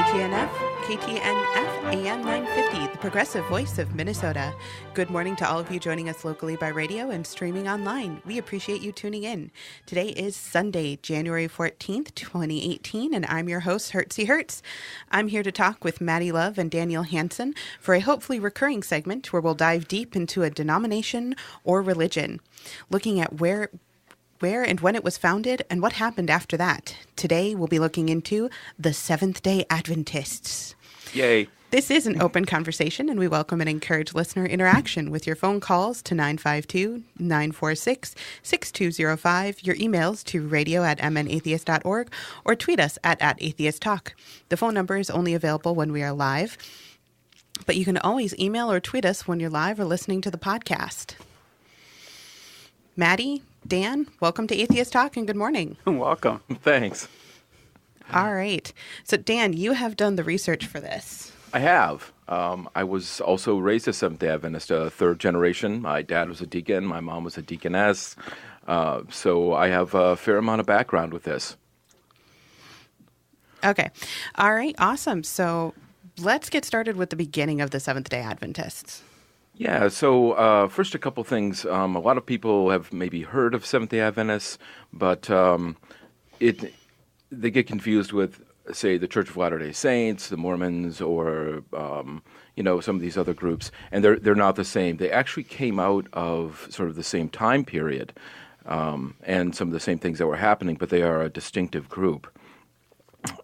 KTNF AM 950, the progressive voice of Minnesota. Good morning to all of you joining us locally by radio and streaming online. We appreciate you tuning in. Today is Sunday, January 14th, 2018, and I'm your host, Hertzie Hertz. I'm here to talk with Maddie Love and Daniel Hansen for a hopefully recurring segment where we'll dive deep into a denomination or religion, looking at where and when it was founded, and what happened after that. Today, we'll be looking into the Seventh Day Adventists. Yay. This is an open conversation, and we welcome and encourage listener interaction with your phone calls to 952-946-6205, your emails to radio@mnatheist.org, or tweet us at @atheisttalk. The phone number is only available when we are live, but you can always email or tweet us when you're live or listening to the podcast. Maddie, Dan, welcome to Atheist Talk and good morning. Welcome. Thanks. All right. So, Dan, you have done the research for this. I have. I was also raised a Seventh Day Adventist, third generation. My dad was a deacon. My mom was a deaconess. So I have a fair amount of background with this. Okay. All right. Awesome. So let's get started with the beginning of the Seventh Day Adventists. Yeah, so first a couple things. A lot of people have maybe heard of Seventh Day Adventists, but they get confused with, say, the Church of Latter-day Saints, the Mormons, or some of these other groups, and they're not the same. They actually came out of sort of the same time period and some of the same things that were happening, but they are a distinctive group.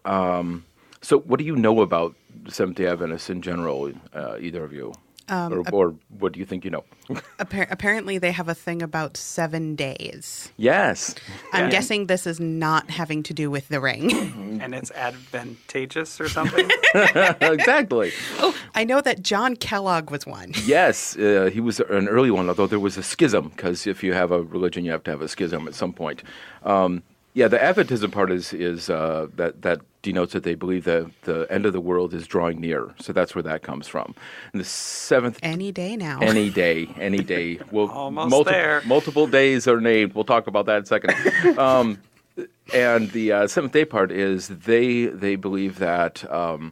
So what do you know about the Seventh Day Adventists in general, either of you? Or what do you think you know? Apparently, they have a thing about 7 days. Yes. I'm guessing this is not having to do with the ring. And it's advantageous or something? Exactly. Oh, I know that John Kellogg was one. Yes, he was an early one, although there was a schism, because if you have a religion, you have to have a schism at some point. The Adventism part is that denotes that they believe that the end of the world is drawing near. So that's where that comes from. And the seventh... Any day now. Any day. Well, almost there. Multiple days are named. We'll talk about that in a second. And the seventh day part is they believe that the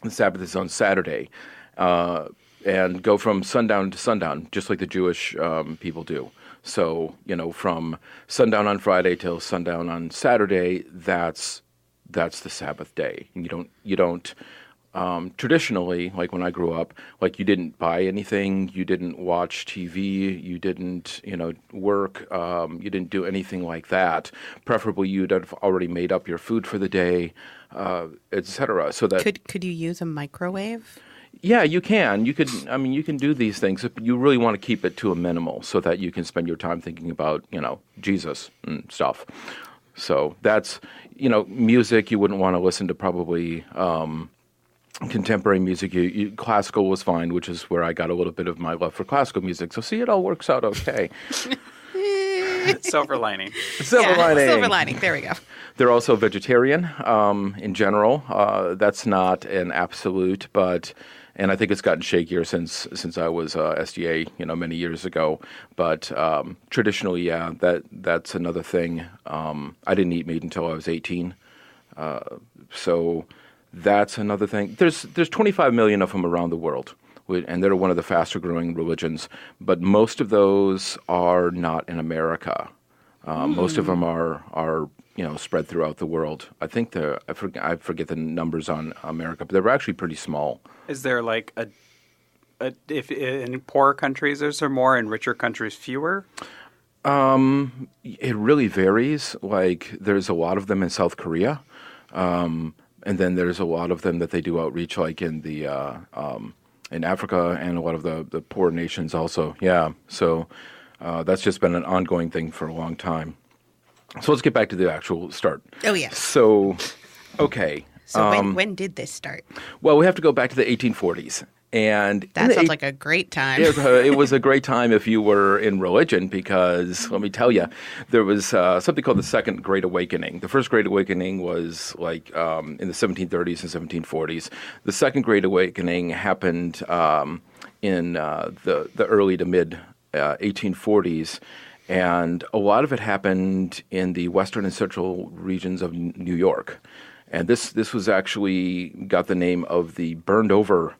Sabbath is on Saturday and go from sundown to sundown, just like the Jewish people do. So, from sundown on Friday till sundown on Saturday, that's the Sabbath day. And you don't traditionally, like when I grew up, like you didn't buy anything, you didn't watch TV, you didn't, work, you didn't do anything like that. Preferably, you'd have already made up your food for the day, etc. So that could you use a microwave? Yeah, you can. You can do these things, but you really want to keep it to a minimal so that you can spend your time thinking about, Jesus and stuff. So that's, music, you wouldn't want to listen to probably contemporary music. Classical was fine, which is where I got a little bit of my love for classical music. So see, it all works out okay. Silver lining. Silver lining. There we go. They're also vegetarian in general. That's not an absolute, and I think it's gotten shakier since I was SDA, many years ago. But traditionally, that's another thing. I didn't eat meat until I was 18, so that's another thing. There's 25 million of them around the world, and they're one of the faster growing religions. But most of those are not in America. Most of them are spread throughout the world. I think I forget the numbers on America, but they're actually pretty small. Is there like if in poorer countries is there more, in richer countries fewer? It really varies. Like there's a lot of them in South Korea, and then there's a lot of them that they do outreach like in the in Africa and a lot of the poor nations also. Yeah, so that's just been an ongoing thing for a long time. So let's get back to the actual start. Oh, yeah. So, okay. So when did this start? Well, we have to go back to the 1840s. And that sounds like a great time. It was a great time if you were in religion because, let me tell you, there was something called the Second Great Awakening. The First Great Awakening was like in the 1730s and 1740s. The Second Great Awakening happened in the early to mid 1840s. And a lot of it happened in the western and central regions of New York. And this was actually got the name of the burned over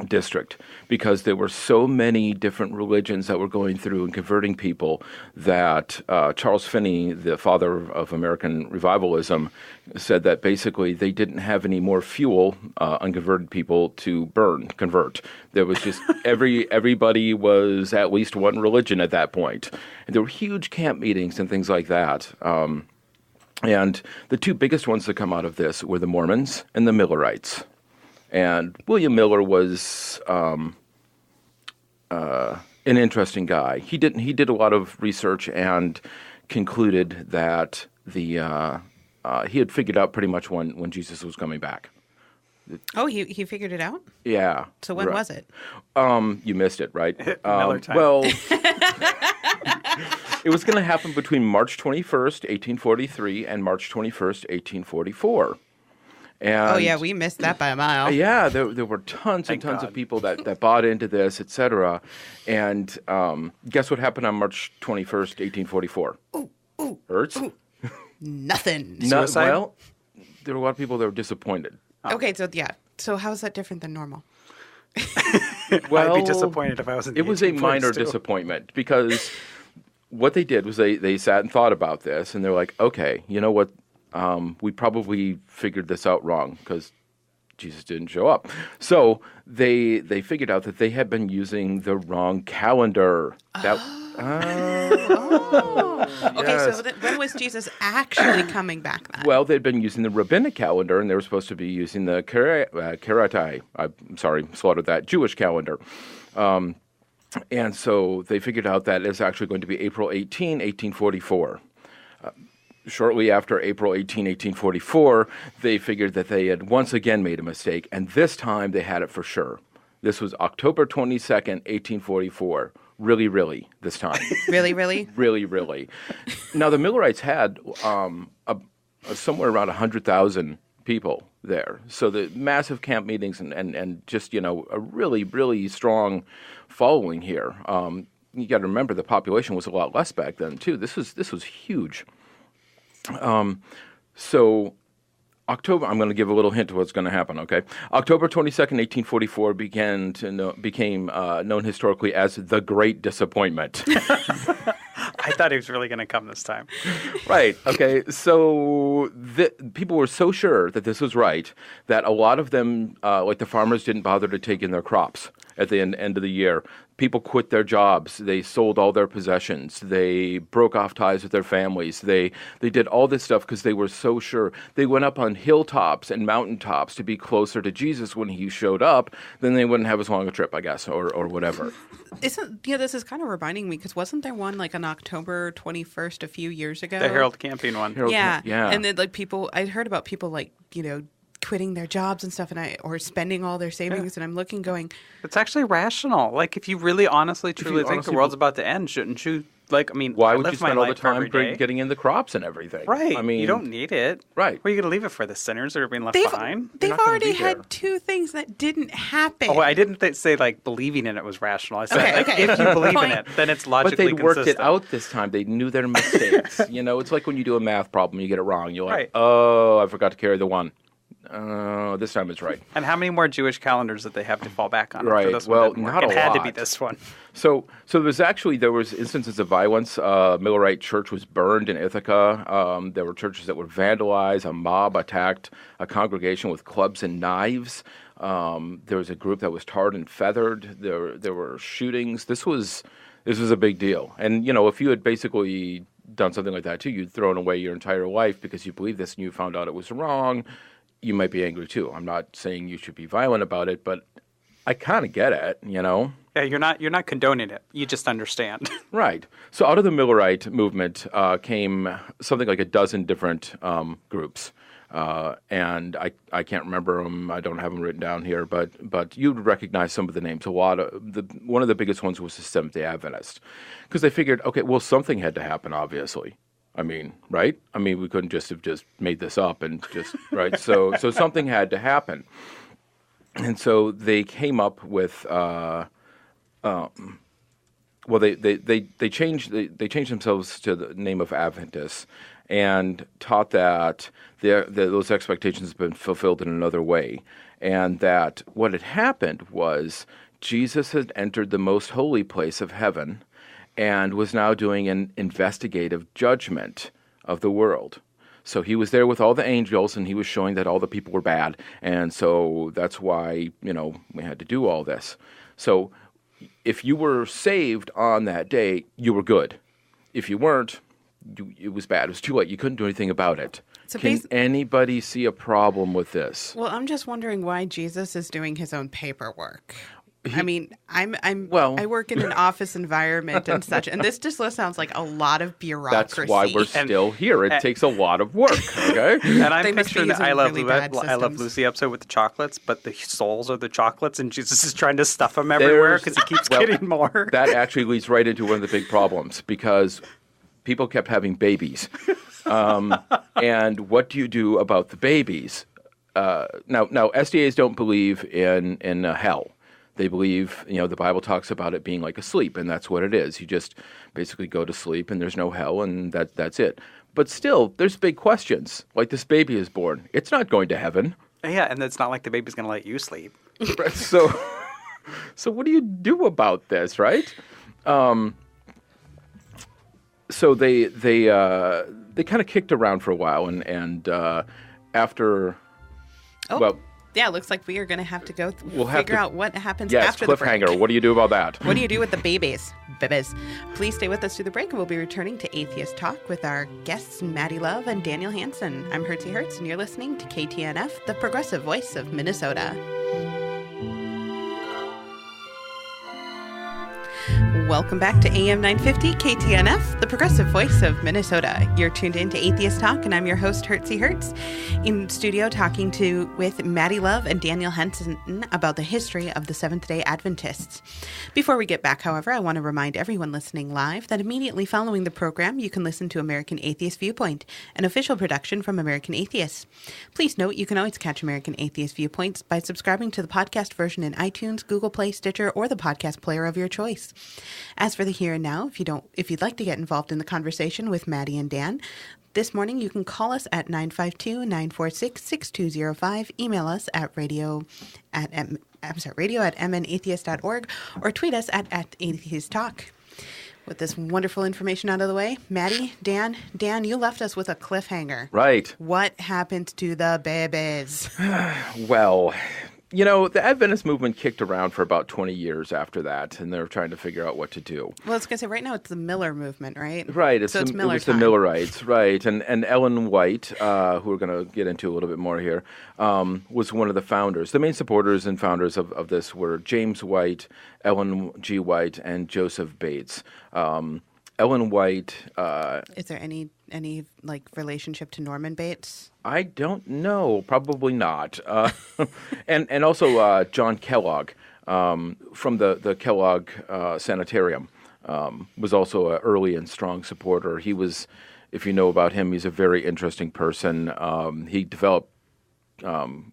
district, because there were so many different religions that were going through and converting people that Charles Finney, the father of American revivalism, said that basically they didn't have any more fuel, unconverted people, to convert. There was just everybody was at least one religion at that point. And there were huge camp meetings and things like that. And the two biggest ones that come out of this were the Mormons and the Millerites. And William Miller was an interesting guy. He did a lot of research and concluded that he had figured out pretty much when Jesus was coming back. Oh, he figured it out? Yeah. So when was it? You missed it, right? Miller time. Well, it was going to happen between March 21st, 1843, and March 21st, 1844. And, we missed that by a mile. Yeah, there were tons and tons of people that bought into this, etc. And guess what happened on March 21st, 1844? Ooh. Hurts? Ooh. Nothing. Suicide? Well, there were a lot of people that were disappointed. Okay, so how is that different than normal? Well, I'd be disappointed if I was in the It was a 1840s minor too. disappointment, because what they did was they sat and thought about this, and they're like, okay, you know what? We probably figured this out wrong because Jesus didn't show up. So they figured out that they had been using the wrong calendar. Okay, Yes. so when was Jesus actually coming back then? Well, they'd been using the rabbinic calendar, and they were supposed to be using the Karatai. I'm sorry, slaughtered that, Jewish calendar. And so they figured out that it's actually going to be April 18, 1844. Shortly after April 18, 1844, they figured that they had once again made a mistake, and this time they had it for sure. This was October 22nd, 1844. Really, this time. Really? Really. Now, the Millerites had somewhere around 100,000 people there. So the massive camp meetings and just, a really, really strong following here. You got to remember the population was a lot less back then, too. This was huge. So October, I'm going to give a little hint to what's going to happen, okay? October 22nd, 1844 became known historically as the Great Disappointment. I thought he was really going to come this time. Right, okay. So people were so sure that this was right that a lot of them, like the farmers, didn't bother to take in their crops at the end of the year. People quit their jobs. They sold all their possessions. They broke off ties with their families. They did all this stuff because they were so sure. They went up on hilltops and mountaintops to be closer to Jesus when he showed up. Then they wouldn't have as long a trip, I guess, or whatever. This is kind of reminding me, because wasn't there one like on October 21st a few years ago? The Harold Camping one. Yeah. Yeah. And then I heard about people quitting their jobs and stuff, or spending all their savings, and I'm looking going, It's actually rational. Like, if you really honestly, truly think the world's about to end, shouldn't you? Why would you spend all the time day? getting in the crops and everything? Right. I mean, you don't need it. Right. Where are you going to leave it for? The sinners that are being left behind? They've not gonna already be there. had two things that didn't happen. Oh, I didn't say believing in it was rational. I said Okay. if you believe in Point. it, then it's But logically they worked consistent. it out this time. They knew their mistakes. It's like when you do a math problem, you get it wrong. You're like, Right. oh, I forgot to carry the one. This time it's right. And how many more Jewish calendars did they have to fall back on? Right. For this Well, one didn't work? not a It had to be lot. this one. So there was instances of violence. Millerite church was burned in Ithaca. There were churches that were vandalized. A mob attacked a congregation with clubs and knives. There was a group that was tarred and feathered. There were shootings. This was a big deal. And if you had basically done something like that too, you'd thrown away your entire life because you believed this and you found out it was wrong. You might be angry too. I'm not saying you should be violent about it, but I kind of get it, Yeah, you're not condoning it. You just understand. Right. So out of the Millerite movement came something like a dozen different groups. And I can't remember them. I don't have them written down here, but you'd recognize some of the names. One of the biggest ones was the Seventh Day Adventist, because they figured, okay, well, something had to happen, obviously. I mean, right? I mean, we couldn't just have made this up and just right. So something had to happen, and so they came up with well, they changed themselves to the name of Adventists and taught that those expectations have been fulfilled in another way, and that what had happened was Jesus had entered the most holy place of heaven and was now doing an investigative judgment of the world. So he was there with all the angels, and he was showing that all the people were bad, and so that's why, we had to do all this. So if you were saved on that day, you were good. If you weren't, it was bad. It was too late. You couldn't do anything about it. So can anybody see a problem with this? Well, I'm just wondering why Jesus is doing his own paperwork. I work in an office environment and such, and this just sounds like a lot of bureaucracy. That's why we're still here. It takes a lot of work, okay? And I'm picturing the I Love Lucy episode with the chocolates, but the souls are the chocolates, and Jesus is trying to stuff them everywhere because he keeps getting more. That actually leads right into one of the big problems, because people kept having babies. And what do you do about the babies? Now, SDAs don't believe in hell. They believe, the Bible talks about it being like a sleep, and that's what it is. You just basically go to sleep, and there's no hell, and that's it. But still, there's big questions. Like, this baby is born. It's not going to heaven. Yeah, and it's not like the baby's going to let you sleep. So what do you do about this, right? So they kind of kicked around for a while, and after, yeah, it looks like we are going to have to go figure out what happens after the break. Yes, cliffhanger. What do you do about that? What do you do with the babies? Please stay with us through the break, and we'll be returning to Atheist Talk with our guests, Maddie Love and Daniel Hansen. I'm Hertzie Hertz, and you're listening to KTNF, the progressive voice of Minnesota. Welcome back to AM 950 KTNF, the progressive voice of Minnesota. You're tuned in to Atheist Talk, and I'm your host, Hertzie Hertz, in studio talking with Maddie Love and Daniel Henson about the history of the Seventh Day Adventists. Before we get back, however, I want to remind everyone listening live that immediately following the program, you can listen to American Atheist Viewpoint, an official production from American Atheists. Please note you can always catch American Atheist Viewpoints by subscribing to the podcast version in iTunes, Google Play, Stitcher, or the podcast player of your choice. As for the here and now, if you'd like to get involved in the conversation with Maddie and Dan, this morning you can call us at 952-946-6205, email us at radio at mnatheist.org, or tweet us at Atheist Talk. With this wonderful information out of the way, Maddie, Dan, you left us with a cliffhanger. Right. What happened to the babies? Well, the Adventist movement kicked around for about 20 years after that, and they're trying to figure out what to do. Well, I was going to say, right now it's the Miller movement, right? Right. It's the Millerites, right. And Ellen White, who we're going to get into a little bit more here, was one of the founders. The main supporters and founders of this were James White, Ellen G. White, and Joseph Bates. Ellen White... Is there any relationship to Norman Bates? I don't know. Probably not. And also John Kellogg from the Kellogg Sanitarium was also an early and strong supporter. He was, if you know about him, he's a very interesting person. He developed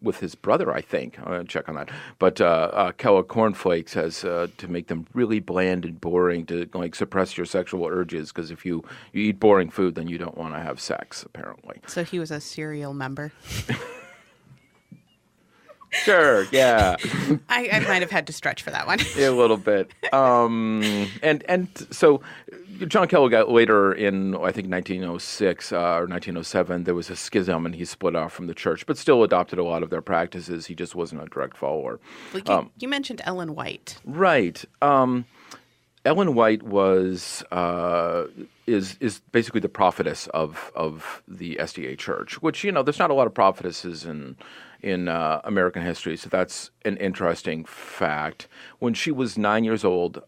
with his brother, I think. I'm going to check on that. But Kellogg cornflakes has to make them really bland and boring to suppress your sexual urges, because if you eat boring food, then you don't want to have sex, apparently. So he was a serial member. Sure, yeah. I might have had to stretch for that one. Yeah, a little bit. And so John Kellogg got later in, I think, 1906 or 1907, there was a schism, and he split off from the church, but still adopted a lot of their practices. He just wasn't a direct follower. You mentioned Ellen White. Right. Ellen White is basically the prophetess of the SDA Church, which, there's not a lot of prophetesses in American history, so that's an interesting fact. When she was 9 years old,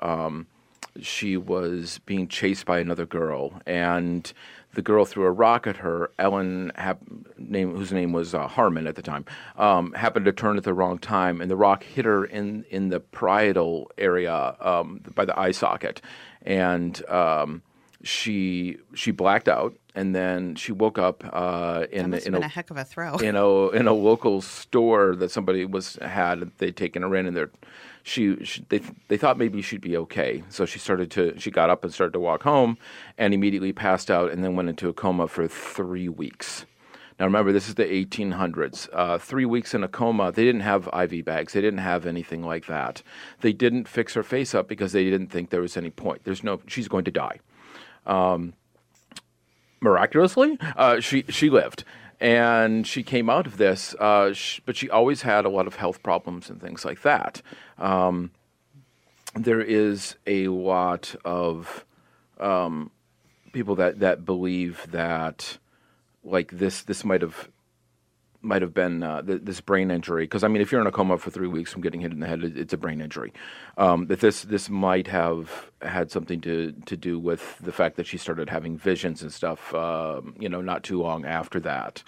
she was being chased by another girl, and the girl threw a rock at her. Ellen, whose name was Harmon at the time, happened to turn at the wrong time, and the rock hit her in the parietal area by the eye socket, and she blacked out, and then she woke up in a heck of a throw. in a local store that somebody had. They'd taken her in, and they thought maybe she'd be okay. So she got up and started to walk home, and immediately passed out, and then went into a coma for 3 weeks. Now remember, this is the 1800s. 3 weeks in a coma. They didn't have IV bags. They didn't have anything like that. They didn't fix her face up because they didn't think there was any point. She's going to die. Miraculously, she lived, and she came out of this. But she always had a lot of health problems and things like that. There is a lot of people that believe that, like, this might have been this brain injury. Because I mean, if you're in a coma for 3 weeks from getting hit in the head, it's a brain injury. That this might have had something to do with the fact that she started having visions and stuff. Not too long after that,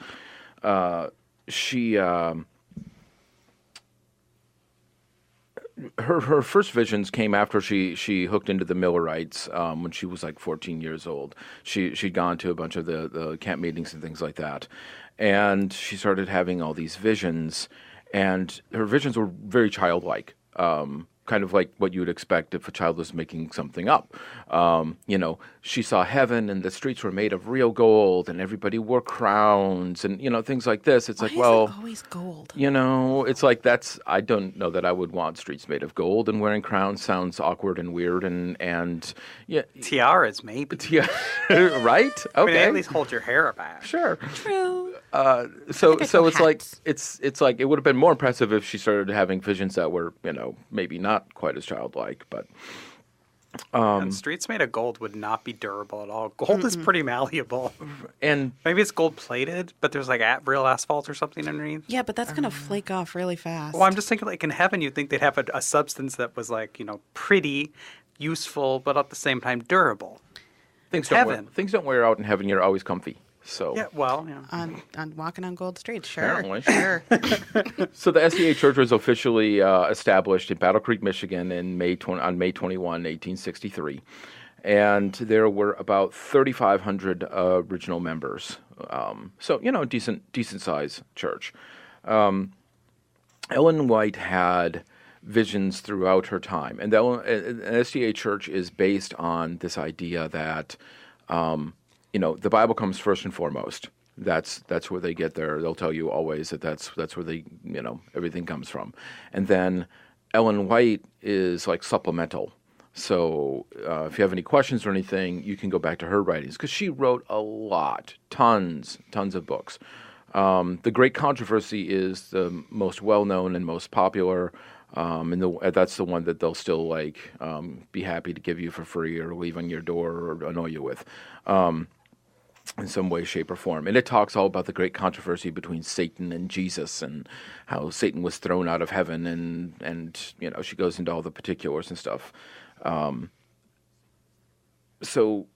Her first visions came after she hooked into the Millerites when she was like 14 years old. She'd gone to a bunch of the camp meetings and things like that, and she started having all these visions, and her visions were very childlike, kind of like what you would expect if a child was making something up. She saw heaven, and the streets were made of real gold, and everybody wore crowns, and things like this. It's Why like, well, is it always gold? It's like I don't know that I would want streets made of gold, and wearing crowns sounds awkward and weird, and yeah, tiaras maybe. Right? Okay. I mean, at least hold your hair back. Sure. True. So it's like it's like it would have been more impressive if she started having visions that were maybe not quite as childlike, but and streets made of gold would not be durable at all. Gold is pretty malleable, and maybe it's gold plated, but there's like real asphalt or something underneath. Yeah, but that's gonna flake off really fast. Well, I'm just thinking, like, in heaven, you'd think they'd have a substance that was like pretty, useful, but at the same time durable. Things don't wear out in heaven. You're always comfy. So yeah, well, on walking on gold streets, sure, apparently. Sure. So the SDA Church was officially established in Battle Creek, Michigan, on May 21, 1863, and there were about 3,500 original members. So decent size church. Ellen White had visions throughout her time, and an SDA Church is based on this idea that. The Bible comes first and foremost. That's where they get they'll tell you always that's where they, everything comes from. And then Ellen White is like supplemental. So if you have any questions or anything, you can go back to her writings, because she wrote a lot, tons of books. The Great Controversy is the most well-known and most popular, and that's the one that they'll still be happy to give you for free or leave on your door or annoy you with. In some way, shape, or form. And it talks all about the great controversy between Satan and Jesus, and how Satan was thrown out of heaven, and she goes into all the particulars and stuff. So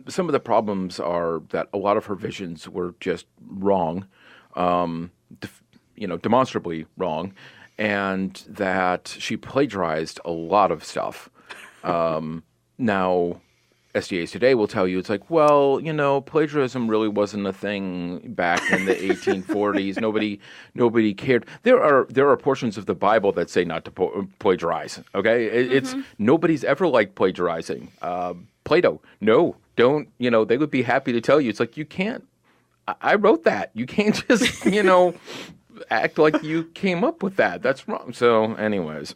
some of the problems are that a lot of her visions were just wrong, demonstrably wrong, and that she plagiarized a lot of stuff. Now, SDAs today will tell you, it's like, well, plagiarism really wasn't a thing back in the 1840s. Nobody cared. There are portions of the Bible that say not to plagiarize. Okay, it's nobody's ever liked plagiarizing. Plato, no, don't. They would be happy to tell you. It's like, you can't. I wrote that. You can't just act like you came up with that. That's wrong. So, anyways,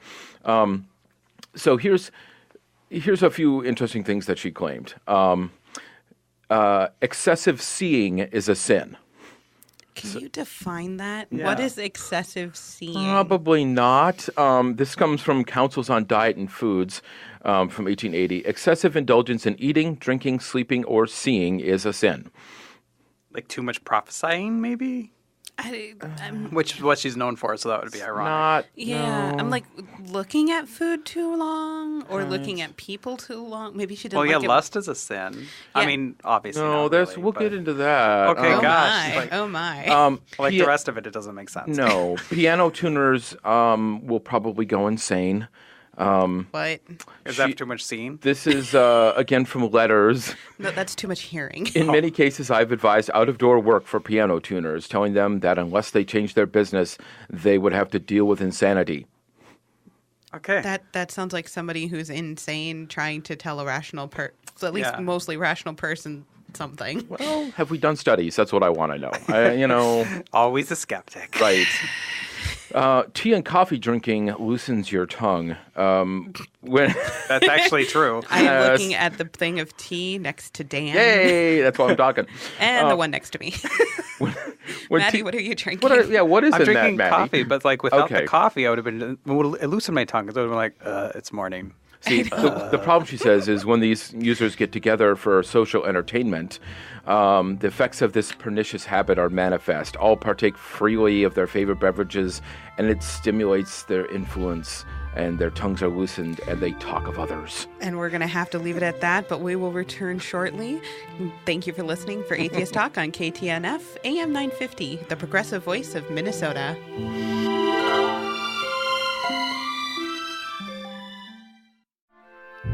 so here's a few interesting things that she claimed. Excessive seeing is a sin. Can you define that? Yeah. What is excessive seeing? Probably not. This comes from Counsels on Diet and Foods from 1880. Excessive indulgence in eating, drinking, sleeping, or seeing is a sin. Like too much prophesying, maybe? Which is what she's known for, so that would be ironic. I'm like looking at food too long, or looking at people too long. Maybe she didn't. Well, lust is a sin. Yeah. I mean, obviously. No, we'll get into that. Okay, gosh. Oh my. The rest of it doesn't make sense. No, piano tuners will probably go insane. What? Is that too much seeing? This is, again, from letters. No, that's too much hearing. In many cases, I've advised out-of-door work for piano tuners, telling them that unless they change their business, they would have to deal with insanity. Okay. That sounds like somebody who's insane trying to tell a rational mostly rational person something. Well, have we done studies? That's what I want to know. Always a skeptic. Right. Tea and coffee drinking loosens your tongue. That's actually true. I am looking at the thing of tea next to Dan. Yay! That's why I'm talking. And the one next to me. Maddie, what are you drinking? What is I'm in drinking that, Maddie? coffee, but without the coffee, I would have been. It loosened my tongue because I would have been like, it's morning. See, the problem, she says, is when these users get together for social entertainment, the effects of this pernicious habit are manifest. All partake freely of their favorite beverages, and it stimulates their influence, and their tongues are loosened, and they talk of others. And we're going to have to leave it at that, but we will return shortly. Thank you for listening for Atheist Talk on KTNF, AM 950, the progressive voice of Minnesota.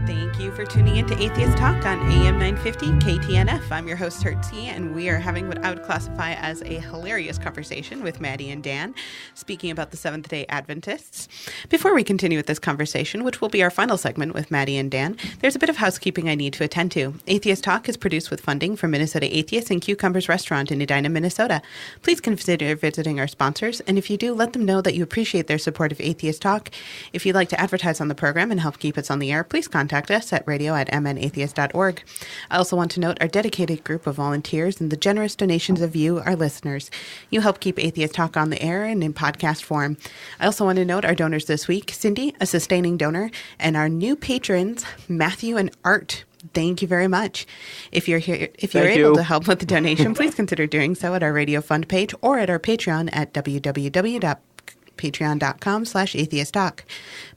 Thank you for tuning in to Atheist Talk on AM 950 KTNF. I'm your host, Hertzie, and we are having what I would classify as a hilarious conversation with Maddie and Dan, speaking about the Seventh Day Adventists. Before we continue with this conversation, which will be our final segment with Maddie and Dan, there's a bit of housekeeping I need to attend to. Atheist Talk is produced with funding from Minnesota Atheists and Cucumbers Restaurant in Edina, Minnesota. Please consider visiting our sponsors, and if you do, let them know that you appreciate their support of Atheist Talk. If you'd like to advertise on the program and help keep us on the air, please contact us at radio@mnatheist.org. I also want to note our dedicated group of volunteers and the generous donations of you, our listeners. You help keep Atheist Talk on the air and in podcast form. I also want to note our donors this week, Cindy, a sustaining donor, and our new patrons, Matthew and Art. Thank you very much. If you're able to help with the donation, please consider doing so at our Radio Fund page or at our Patreon at www.patreon.com/atheisttalk.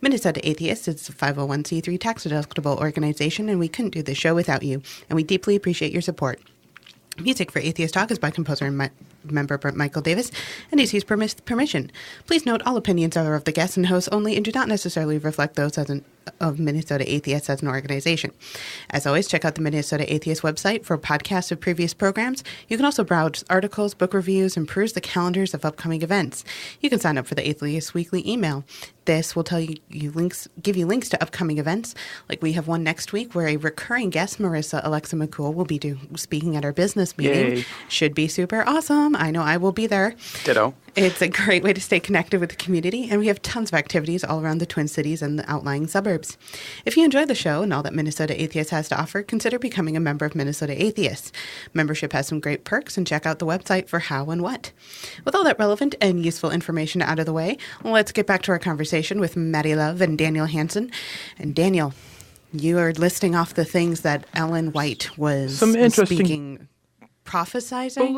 Minnesota Atheists is a 501c3 tax-deductible organization, and we couldn't do this show without you, and we deeply appreciate your support. Music for Atheist Talk is by composer and member Michael Davis, and is used permission. Please note all opinions are of the guests and hosts only and do not necessarily reflect those of Minnesota Atheists as an organization. As always, check out the Minnesota Atheist website for podcasts of previous programs. You can also browse articles, book reviews, and peruse the calendars of upcoming events. You can sign up for the Atheist Weekly email. This will give you links to upcoming events. Like we have one next week where a recurring guest, Marissa Alexa McCool, will be speaking at our business meeting. Yay. Should be super awesome. I know I will be there. Ditto. It's a great way to stay connected with the community, and we have tons of activities all around the Twin Cities and the outlying suburbs. If you enjoy the show and all that Minnesota Atheists has to offer, consider becoming a member of Minnesota Atheists. Membership has some great perks, and check out the website for how and what. With all that relevant and useful information out of the way, let's get back to our conversation with Maddie Love and Daniel Hansen. And Daniel, you are listing off the things that Ellen White was speaking. Prophesizing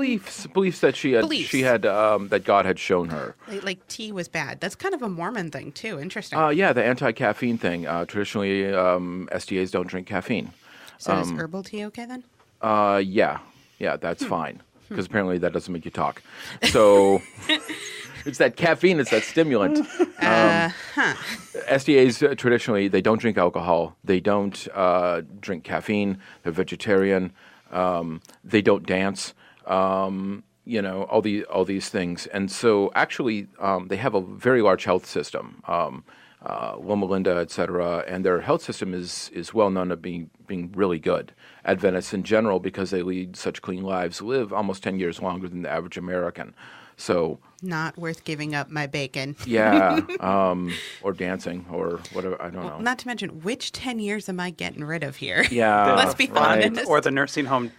beliefs that she had that God had shown her. Like tea was bad. That's kind of a Mormon thing too. Interesting. Yeah, the anti-caffeine thing. Traditionally, SDAs don't drink caffeine. So is herbal tea okay then? Yeah, that's fine because apparently that doesn't make you talk. So it's that caffeine. It's that stimulant. SDAs traditionally they don't drink alcohol. They don't drink caffeine. They're vegetarian. They don't dance, all these things. And so actually they have a very large health system, Loma Linda, et cetera, and their health system is well known of being really good. Adventists in general, because they lead such clean lives, live almost 10 years longer than the average American. So not worth giving up my bacon. Yeah, or dancing or whatever. I don't know. Not to mention, which 10 years am I getting rid of here? Yeah, let's be honest. Or the nursing home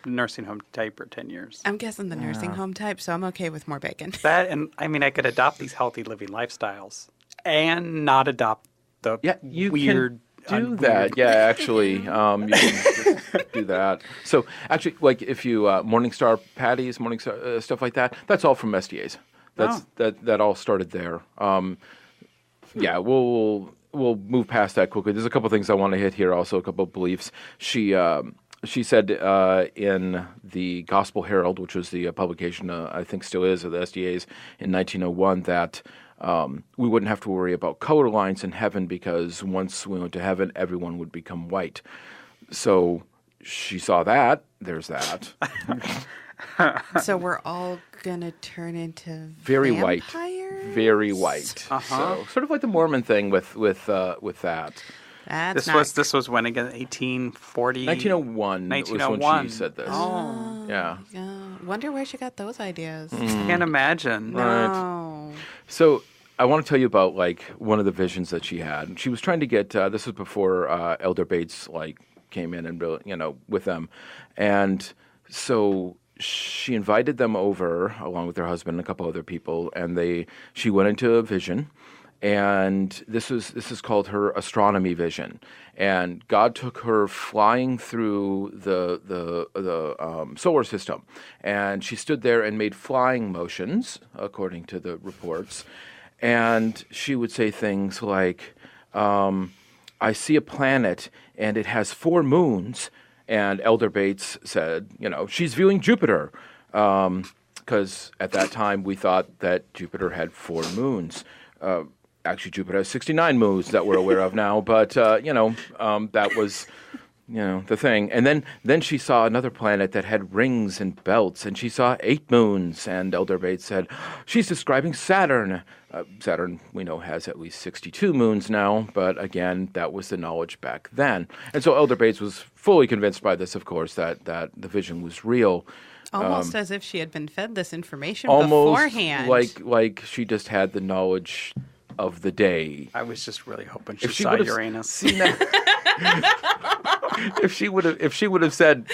type or 10 years. I'm guessing the nursing home type, so I'm okay with more bacon. That and I could adopt these healthy living lifestyles and not adopt the weird. Do that, yeah. Actually, you can just do that. So, actually, like if you Morningstar patties, Morningstar stuff like that, that's all from SDAs. That all started there. Yeah, we'll move past that quickly. There's a couple things I want to hit here. Also, a couple of beliefs. She said in the Gospel Herald, which was the publication I think still is of the SDAs in 1901, that we wouldn't have to worry about color lines in heaven because once we went to heaven, everyone would become white. So she saw that. There's that. So we're all going to turn into very vampires? White. Very white. So sort of like the Mormon thing with that. This was when again? 1840? 1901. 1901. Was when she said this. Oh. Yeah. Wonder where she got those ideas. I can't imagine. No. So I want to tell you about like one of the visions that she had. She was trying to get. This was before Elder Bates came in and with them, and so she invited them over along with her husband and a couple other people, and she went into a vision. And this is called her astronomy vision, and God took her flying through the solar system, and she stood there and made flying motions, according to the reports, and she would say things like, "I see a planet, and it has 4 moons," and Elder Bates said, she's viewing Jupiter, because at that time we thought that Jupiter had 4 moons. Actually, Jupiter has 69 moons that we're aware of now, but, that was, the thing. And then she saw another planet that had rings and belts, and she saw 8 moons, and Elder Bates said, she's describing Saturn. Saturn, we know, has at least 62 moons now, but again, that was the knowledge back then. And so Elder Bates was fully convinced by this, of course, that the vision was real. Almost as if she had been fed this information beforehand. Like she just had the knowledge of the day. I was just really hoping she saw Uranus. If she would have said,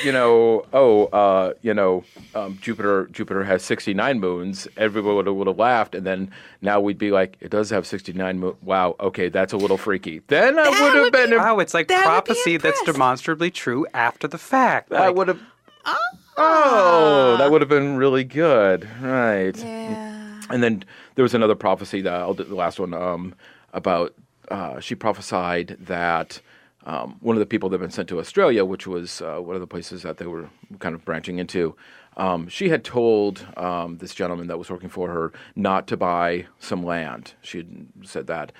Jupiter has 69 moons, everyone would have laughed, and then now we'd be like, it does have 69 moons. Wow, okay, that's a little freaky. Then I would have been. Wow, it's like prophecy that's demonstrably true after the fact. That would have. Oh, that would have been really good, right? Yeah. And then there was another prophecy, the last one, about she prophesied that one of the people that had been sent to Australia, which was one of the places that they were kind of branching into, she had told this gentleman that was working for her not to buy some land. She had said that.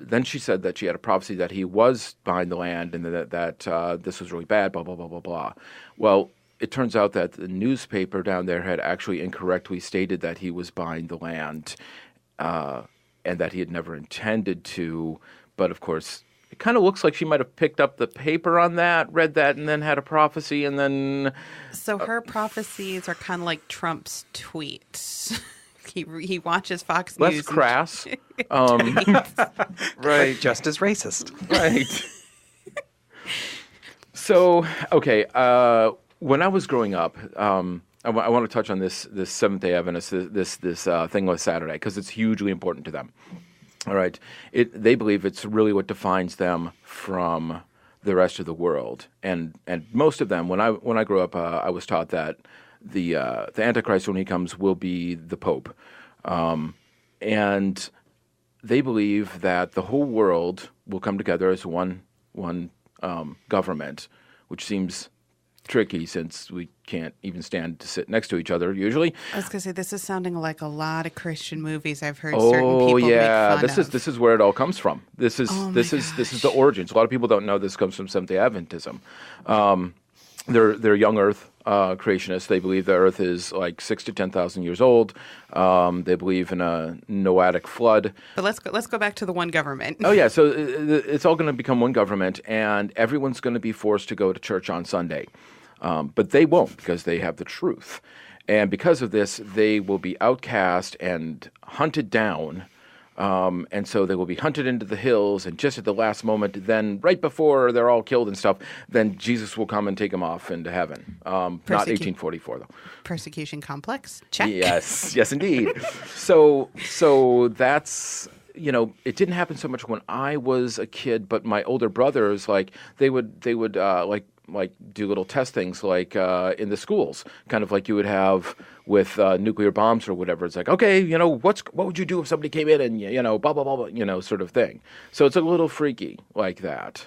Then she said that she had a prophecy that he was buying the land and that this was really bad, blah, blah, blah, blah, blah. Well, it turns out that the newspaper down there had actually incorrectly stated that he was buying the land and that he had never intended to. But, of course, it kind of looks like she might have picked up the paper on that, read that, and then had a prophecy, and then... So her prophecies are kind of like Trump's tweets. He watches Fox News. Less crass. Right. Just as racist. Right. So, okay, when I was growing up, I want to touch on this Seventh Day Adventist, this thing with Saturday, because it's hugely important to them. All right, they believe it's really what defines them from the rest of the world, and most of them. When I grew up, I was taught that the Antichrist, when he comes, will be the Pope, and they believe that the whole world will come together as one government, which seems tricky since we can't even stand to sit next to each other usually. I was going to say, this is sounding like a lot of Christian movies I've heard certain people make fun of. This is where it all comes from. This is the origins. A lot of people don't know this comes from Seventh Day Adventism. They're young Earth creationists. They believe the Earth is like 6,000 to 10,000 years old. They believe in a Noahic flood. But let's go back to the one government. Oh yeah, so it's all going to become one government, and everyone's going to be forced to go to church on Sunday. But they won't, because they have the truth. And because of this, they will be outcast and hunted down. And so they will be hunted into the hills, and just at the last moment, then right before they're all killed and stuff, then Jesus will come and take them off into heaven. Not 1844, though. Persecution complex? Check. Yes, indeed. So that's... it didn't happen so much when I was a kid, but my older brothers, they would do little test things in the schools, kind of like you would have with nuclear bombs or whatever. It's like, okay, what would you do if somebody came in and, blah, blah, blah, blah, sort of thing. So it's a little freaky like that.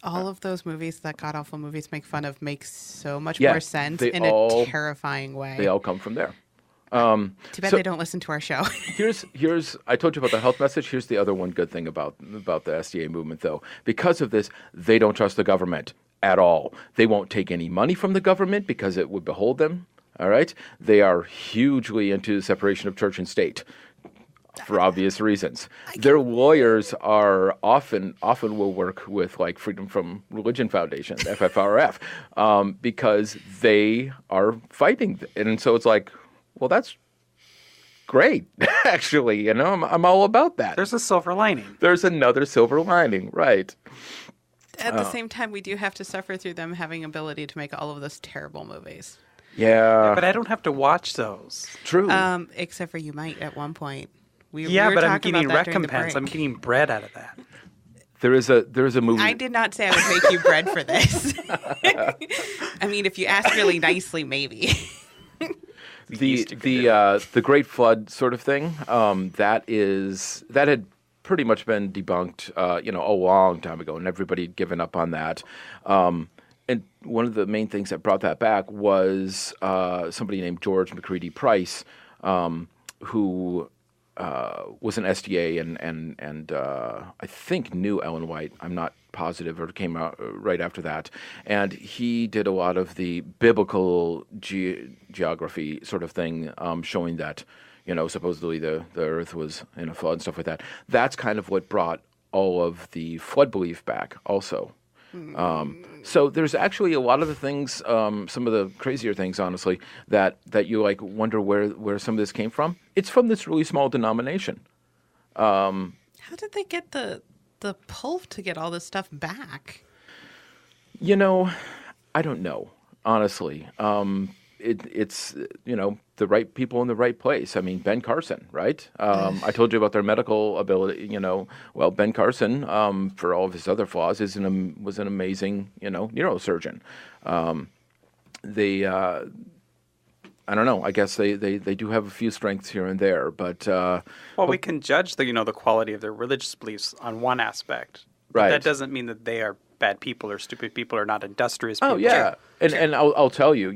All of those movies that god-awful movies make fun of make so much more sense in a terrifying way. They all come from there. Too bad they don't listen to our show. Here's I told you about the health message. Here's the other one good thing about the SDA movement, though. Because of this, they don't trust the government at all. They won't take any money from the government because it would behold them. All right? They are hugely into separation of church and state for obvious reasons. Their lawyers are often will work with like Freedom from Religion Foundation, FFRF, because they are fighting. And so it's like, well, that's great, actually. You know, I'm all about that. There's a silver lining. There's another silver lining, right. At the same time, we do have to suffer through them having ability to make all of those terrible movies. Yeah. But I don't have to watch those. True. Except for you might at one point. But I'm getting recompense. I'm getting bread out of that. There is a movie. I did not say I would make you bread for this. I mean, if you ask really nicely, maybe. The Great Flood sort of thing. That had pretty much been debunked, a long time ago, and everybody had given up on that. And one of the main things that brought that back was somebody named George McCready Price, who was an SDA and I think knew Ellen White. I'm not positive, or came out right after that. And he did a lot of the biblical geography sort of thing, showing that, supposedly the earth was in a flood and stuff like that. That's kind of what brought all of the flood belief back also. So there's actually a lot of the things, some of the crazier things, honestly, that you like wonder where some of this came from. It's from this really small denomination. How did they get the pull to get all this stuff back? I don't know, honestly. It's the right people in the right place. I mean, Ben Carson, right? I told you about their medical ability. Well, Ben Carson, for all of his other flaws, was an amazing neurosurgeon. I don't know. I guess they do have a few strengths here and there, but we can judge the quality of their religious beliefs on one aspect. But right. That doesn't mean that they are bad people or stupid people or not industrious people. Oh yeah, and I'll tell you,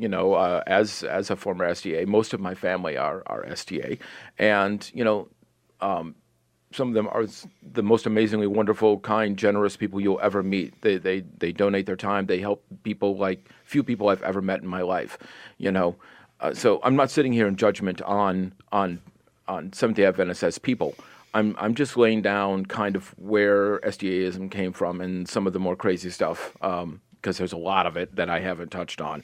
as a former SDA, most of my family are SDA, and some of them are the most amazingly wonderful, kind, generous people you'll ever meet. They donate their time. They help people like few people I've ever met in my life. So I'm not sitting here in judgment on Seventh Day Adventists as people. I'm just laying down kind of where SDAism came from and some of the more crazy stuff, because there's a lot of it that I haven't touched on.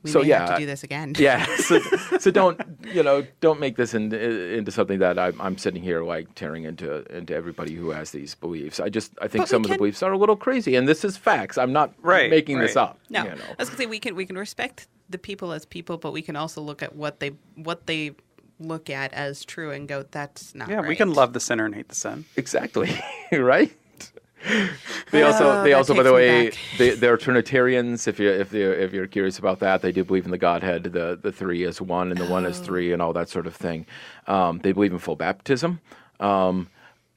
We may have to do this again. Yeah. So don't make this into something that I'm sitting here like tearing into everybody who has these beliefs. I think some of the beliefs are a little crazy, and this is facts. I'm not making this up. No, I was going to say we can respect the people as people, but we can also look at what they look at as true and go, that's not right. We can love the sinner and hate the sin. Exactly. Right? They also by the way, they're Trinitarians. If you're curious about that, they do believe in the Godhead, the three as one and the one as three and all that sort of thing. They believe in full baptism.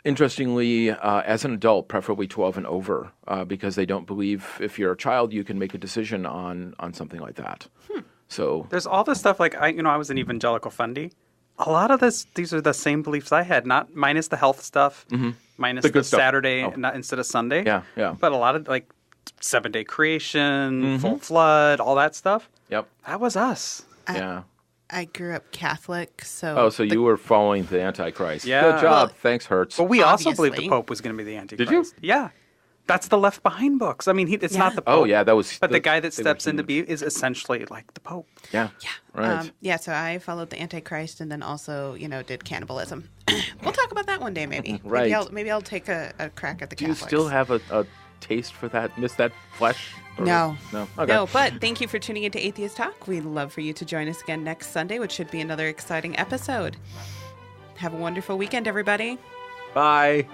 Interestingly, as an adult, preferably 12 and over, because they don't believe if you're a child you can make a decision on something like that. So there's all this stuff like I was an evangelical fundy. A lot of these are the same beliefs I had, not minus the health stuff, minus the Saturday instead of Sunday. Yeah. But a lot of like 7-day creation, full flood, all that stuff. Yep. That was us. I grew up Catholic, so... Oh, so you were following the Antichrist. Yeah. Good job. Thanks, Hertz. But we also believed the Pope was going to be the Antichrist. Did you? Yeah. That's the Left Behind books. I mean, it's not the Pope. Oh, yeah, that was... But the guy that steps in to be is essentially like the Pope. Yeah. Right. So I followed the Antichrist and then also, did cannibalism. We'll talk about that one day, maybe. Right. Maybe I'll take a crack at the Catholics. Do you still have a taste for that? Miss that flesh? No. Okay. No, but thank you for tuning into Atheist Talk. We'd love for you to join us again next Sunday, which should be another exciting episode. Have a wonderful weekend, everybody. Bye.